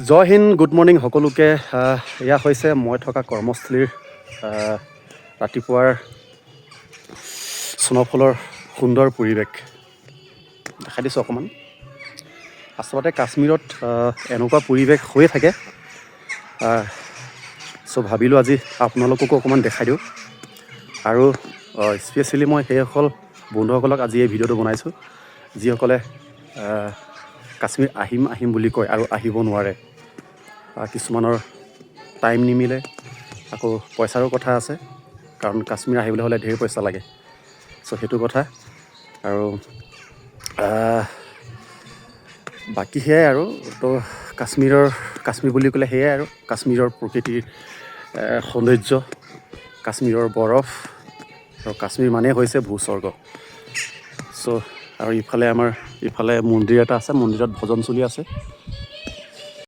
জয় Hind, good morning সকলোকে। এয়া হৈছে মই থকা কৰ্মস্থলীৰ ৰাতিপুৱাৰ স্ন'ফলৰ সুন্দৰ পৰিৱেশ। দেখাই দিছোঁ অকণমান। আচলতে কাশ্মীৰত এনেকুৱা পৰিৱেশ হৈয়ে থাকে, চ' ভাবিলোঁ আজি আপোনালোককো অকণমান দেখাই দিওঁ। আৰু স্পেচিয়েলি মই সেইসকল বন্ধুসকলক আজি এই ভিডিঅ'টো বনাইছোঁ যিসকলে কাশ্মীৰ আহিম বুলি কয় আৰু আহিব নোৱাৰে। কিছুমানৰ টাইম নিমিলে, আকৌ পইচাৰো কথা আছে, কাৰণ কাশ্মীৰ আহিবলৈ হ'লে ঢেৰ পইচা লাগে। চ' সেইটো কথা। আৰু বাকী সেয়াই আৰু তো কাশ্মীৰ বুলি ক'লে সেয়াই আৰু কাশ্মীৰৰ প্ৰকৃতিৰ সৌন্দৰ্য, কাশ্মীৰৰ বৰফ, আৰু কাশ্মীৰ মানেই হৈছে ভূস্বৰ্গ। চ' আৰু ইফালে মন্দিৰ এটা আছে, মন্দিৰত ভজন চলি আছে।